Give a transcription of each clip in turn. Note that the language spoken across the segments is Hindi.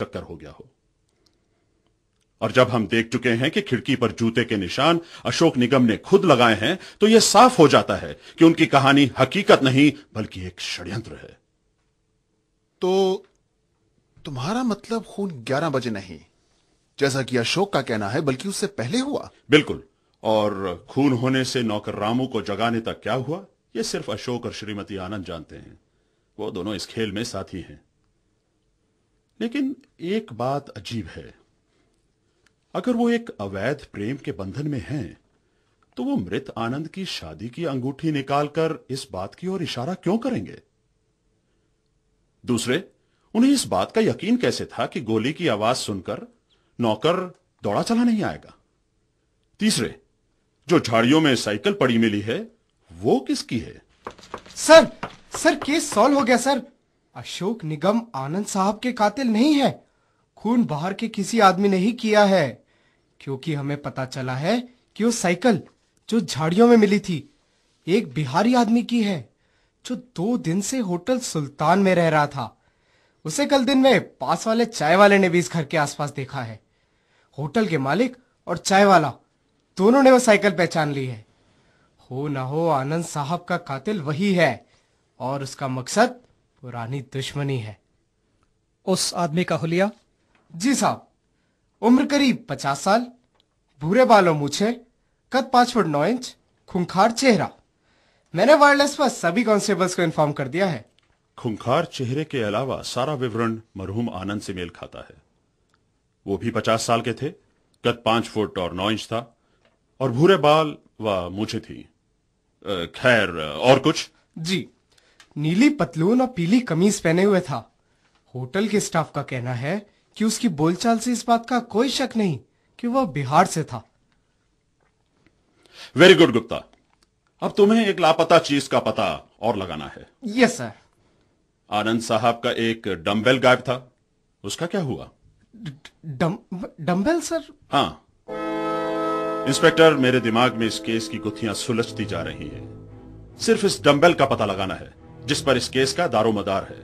टक्कर हो गया हो। और जब हम देख चुके हैं कि खिड़की पर जूते के निशान अशोक निगम ने खुद लगाए हैं, तो यह साफ हो जाता है कि उनकी कहानी हकीकत नहीं बल्कि एक षड्यंत्र है। तो तुम्हारा मतलब खून 11 बजे नहीं, जैसा कि अशोक का कहना है, बल्कि उससे पहले हुआ? बिल्कुल। और खून होने से नौकर रामू को जगाने तक क्या हुआ, यह सिर्फ अशोक और श्रीमती आनंद जानते हैं। वो दोनों इस खेल में साथी हैं। लेकिन एक बात अजीब है, अगर वो एक अवैध प्रेम के बंधन में हैं, तो वो मृत आनंद की शादी की अंगूठी निकालकर इस बात की ओर इशारा क्यों करेंगे? दूसरे, उन्हें इस बात का यकीन कैसे था कि गोली की आवाज सुनकर नौकर दौड़ा चला नहीं आएगा? तीसरे, जो झाड़ियों में साइकिल पड़ी मिली है, वो किसकी है? सर केस सॉल्व हो गया सर। अशोक निगम आनंद साहब के कातिल नहीं है। खून बाहर के किसी आदमी ने ही किया है, क्योंकि हमें पता चला है कि वो साइकिल जो झाड़ियों में मिली थी एक बिहारी आदमी की है, जो 2 दिन से होटल सुल्तान में रह रहा था। उसे कल दिन में पास वाले चाय वाले ने भी इस घर के आसपास देखा है। होटल के मालिक और चाय वाला दोनों ने वो साइकिल पहचान ली है। हो ना हो आनंद साहब का कातिल वही है, और उसका मकसद पुरानी दुश्मनी है। उस आदमी का हुलिया? जी साहब, उम्र करीब 50 साल, भूरे बालों मूछे, कद 5 फुट 9 इंच, खूंखार चेहरा। मैंने वायरलेस पर सभी कांस्टेबल्स को इन्फॉर्म कर दिया है। खूंखार चेहरे के अलावा सारा विवरण मरहूम आनंद से मेल खाता है। वो भी 50 साल के थे, कद 5 फुट और 9 इंच था, और भूरे बाल व मूछें थी। खैर, और कुछ? जी, नीली पतलून और पीली कमीज पहने हुए था। होटल के स्टाफ का कहना है कि उसकी बोलचाल से इस बात का कोई शक नहीं कि वह बिहार से था। वेरी गुड गुप्ता, अब तुम्हें एक लापता चीज का पता और लगाना है। Yes sir. आनंद साहब का एक डंबेल गायब था, उसका क्या हुआ? Dumbbell sir? हाँ इंस्पेक्टर, मेरे दिमाग में इस केस की गुत्थियां सुलझती जा रही हैं। सिर्फ इस डंबेल का पता लगाना है जिस पर इस केस का दारोमदार है।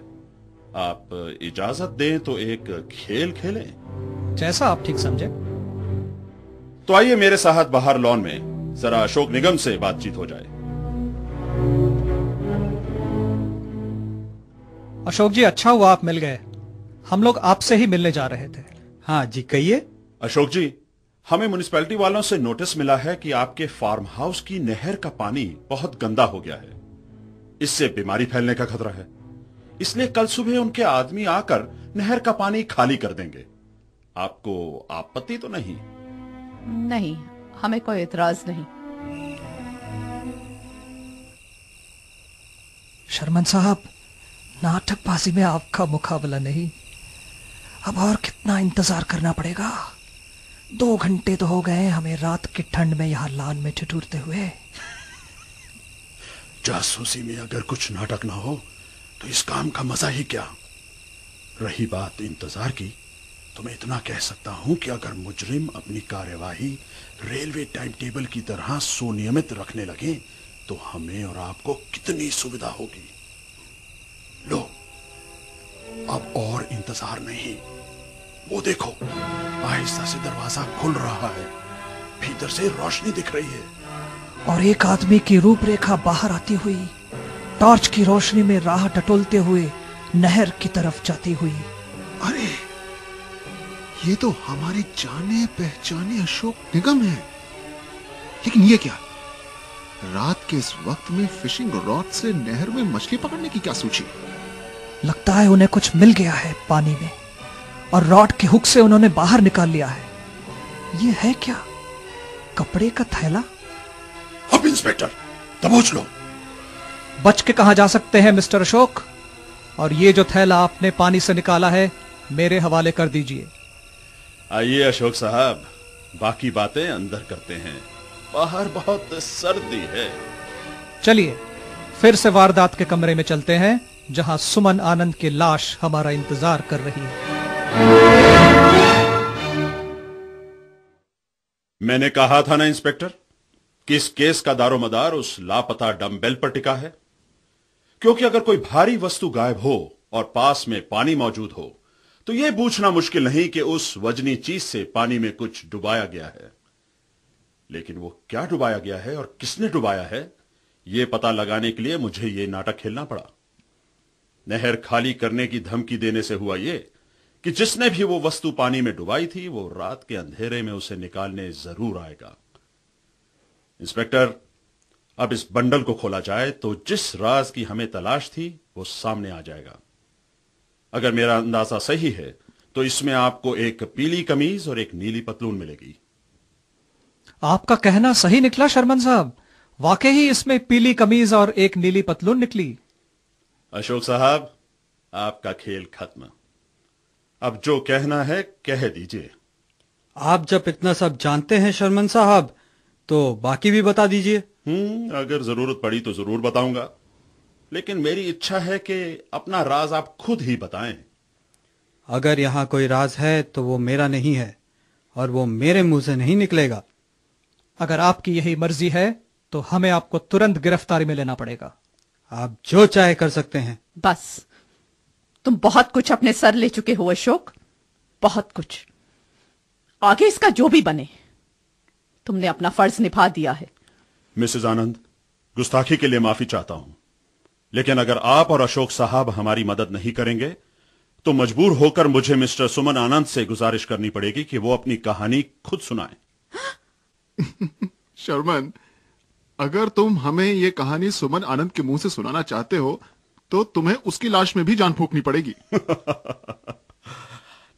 आप इजाजत दें तो एक खेल खेलें? जैसा आप ठीक समझे। तो आइए मेरे साथ बाहर लॉन में जरा अशोक निगम से बातचीत हो जाए। अशोक जी, अच्छा हुआ आप मिल गए। हम लोग आपसे ही मिलने जा रहे थे। हाँ जी, कहिए। अशोक जी, हमें म्युनिसिपैलिटी वालों से नोटिस मिला है कि आपके फार्म हाउस की नहर का पानी बहुत गंदा हो गया है। इससे बीमारी फैलने का खतरा है, इसलिए कल सुबह उनके आदमी आकर नहर का पानी खाली कर देंगे। आपको आपत्ति तो नहीं? नहीं, हमें कोई एतराज नहीं। शर्मन साहब, नाटकबाजी में आपका मुकाबला नहीं। अब और कितना इंतजार करना पड़ेगा? 2 घंटे तो हो गए हमें रात की ठंड में यहां लान में ठिठुरते हुए। जासूसी में अगर कुछ नाटक ना हो तो इस काम का मजा ही क्या। रही बात इंतजार की, तो मैं इतना कह सकता हूं कि अगर मुजरिम अपनी कार्यवाही रेलवे टाइम टेबल की तरह सुनियमित रखने लगे तो हमें और आपको कितनी सुविधा होगी। लो, अब और इंतजार नहीं, वो देखो आहिस्ता से दरवाजा खुल रहा है, भीतर से रोशनी दिख रही है, और एक आदमी की रूपरेखा बाहर आती हुई टॉर्च की रोशनी में राह टटोलते हुए नहर की तरफ जाती हुई। अरे, ये तो हमारे जाने पहचाने अशोक निगम है। लेकिन ये क्या, रात के इस वक्त में फिशिंग रॉड से नहर में मछली पकड़ने की क्या सूची? लगता है उन्हें कुछ मिल गया है पानी में, और रॉड के हुक से उन्होंने बाहर निकाल लिया है। ये है क्या, कपड़े का थैला? अब इंस्पेक्टर दबोच लो। बच के कहां जा सकते हैं मिस्टर अशोक, और ये जो थैला आपने पानी से निकाला है मेरे हवाले कर दीजिए। आइए अशोक साहब, बाकी बातें अंदर करते हैं, बाहर बहुत सर्दी है। चलिए फिर से वारदात के कमरे में चलते हैं, जहां सुमन आनंद की लाश हमारा इंतजार कर रही है। मैंने कहा था ना इंस्पेक्टर कि इस केस का दारोमदार उस लापता डंबेल पर टिका है। क्योंकि अगर कोई भारी वस्तु गायब हो और पास में पानी मौजूद हो तो यह पूछना मुश्किल नहीं कि उस वजनी चीज से पानी में कुछ डुबाया गया है। लेकिन वो क्या डुबाया गया है और किसने डुबाया है, यह पता लगाने के लिए मुझे यह नाटक खेलना पड़ा। नहर खाली करने की धमकी देने से हुआ यह कि जिसने भी वो वस्तु पानी में डुबाई थी वो रात के अंधेरे में उसे निकालने जरूर आएगा। इंस्पेक्टर, अब इस बंडल को खोला जाए तो जिस राज की हमें तलाश थी वो सामने आ जाएगा। अगर मेरा अंदाजा सही है तो इसमें आपको एक पीली कमीज और एक नीली पतलून मिलेगी। आपका कहना सही निकला शर्मन साहब, वाकई ही इसमें पीली कमीज और एक नीली पतलून निकली। अशोक साहब, आपका खेल खत्म। अब जो कहना है कह दीजिए। आप जब इतना सब जानते हैं शर्मन साहब, तो बाकी भी बता दीजिए। अगर जरूरत पड़ी तो जरूर बताऊंगा, लेकिन मेरी इच्छा है कि अपना राज आप खुद ही बताएं। अगर यहाँ कोई राज है तो वो मेरा नहीं है और वो मेरे मुंह से नहीं निकलेगा। अगर आपकी यही मर्जी है तो हमें आपको तुरंत गिरफ्तारी में लेना पड़ेगा। आप जो चाहे कर सकते हैं। बस, तुम बहुत कुछ अपने सर ले चुके हो अशोक, बहुत कुछ। आगे इसका जो भी बने, तुमने अपना फर्ज निभा दिया है। मिसेज आनंद, गुस्ताखी के लिए माफी चाहता हूं, लेकिन अगर आप और अशोक साहब हमारी मदद नहीं करेंगे तो मजबूर होकर मुझे मिस्टर सुमन आनंद से गुजारिश करनी पड़ेगी कि वो अपनी कहानी खुद सुनाएं। शर्मन, अगर तुम हमें ये कहानी सुमन आनंद के मुंह से सुनाना चाहते हो तो तुम्हें उसकी लाश में भी जान फूंकनी पड़ेगी।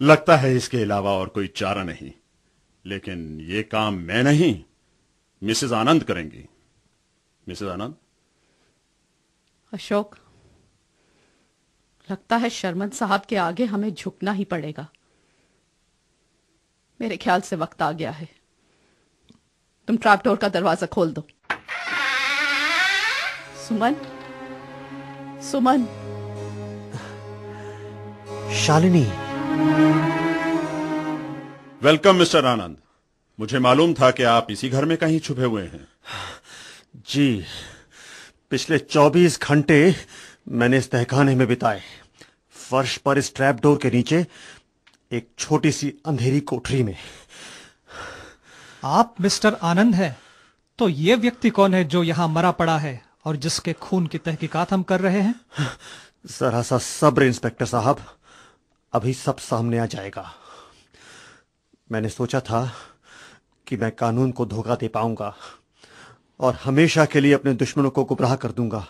लगता है इसके अलावा और कोई चारा नहीं, लेकिन ये काम मैं नहीं, मिसेज आनंद करेंगी। मिसेज आनंद। अशोक, लगता है शर्मन साहब के आगे हमें झुकना ही पड़ेगा। मेरे ख्याल से वक्त आ गया है। तुम ट्रैपडोर का दरवाजा खोल दो। सुमन, सुमन। शालिनी। वेलकम मिस्टर आनंद। मुझे मालूम था कि आप इसी घर में कहीं छुपे हुए हैं। जी, पिछले 24 घंटे मैंने इस तहखाने में बिताए। फर्श पर इस ट्रैप डोर के नीचे एक छोटी सी अंधेरी कोठरी में। आप मिस्टर आनंद हैं, तो ये व्यक्ति कौन है जो यहाँ मरा पड़ा है और जिसके खून की तहकीकात हम कर रहे हैं? जरा सा सब्र इंस्पेक्टर साहब, अभी सब सामने आ जाएगा। मैंने सोचा था कि मैं कानून को धोखा दे पाऊंगा और हमेशा के लिए अपने दुश्मनों को गुमराह कर दूंगा,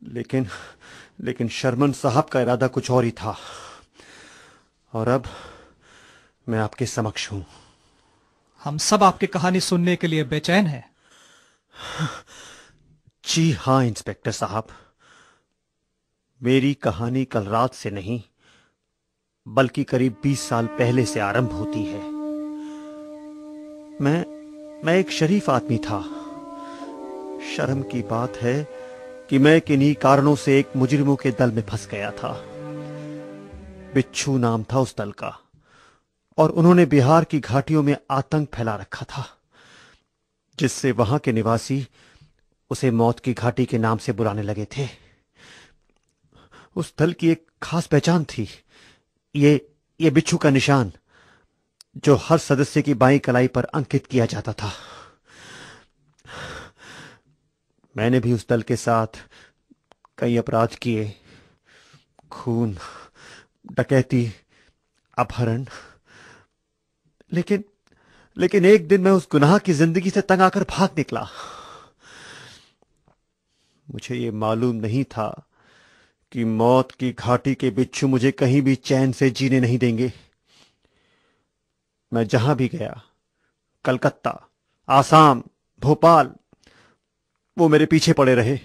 लेकिन शर्मन साहब का इरादा कुछ और ही था। और अब मैं आपके समक्ष हूं। हम सब आपकी कहानी सुनने के लिए बेचैन हैं। जी हां इंस्पेक्टर साहब, मेरी कहानी कल रात से नहीं बल्कि करीब 20 साल पहले से आरंभ होती है। मैं एक शरीफ आदमी था। शर्म की बात है कि मैं किन्हीं कारणों से एक मुजरिमों के दल में फंस गया था। बिच्छू नाम था उस दल का, और उन्होंने बिहार की घाटियों में आतंक फैला रखा था, जिससे वहां के निवासी उसे मौत की घाटी के नाम से बुलाने लगे थे। उस दल की एक खास पहचान थी, ये बिच्छू का निशान, जो हर सदस्य की बाईं कलाई पर अंकित किया जाता था। मैंने भी उस दल के साथ कई अपराध किए, खून, डकैती, अपहरण। लेकिन एक दिन मैं उस गुनाह की जिंदगी से तंग आकर भाग निकला। मुझे ये मालूम नहीं था कि मौत की घाटी के बिच्छू मुझे कहीं भी चैन से जीने नहीं देंगे। मैं जहां भी गया, कलकत्ता, आसाम, भोपाल, वो मेरे पीछे पड़े रहे।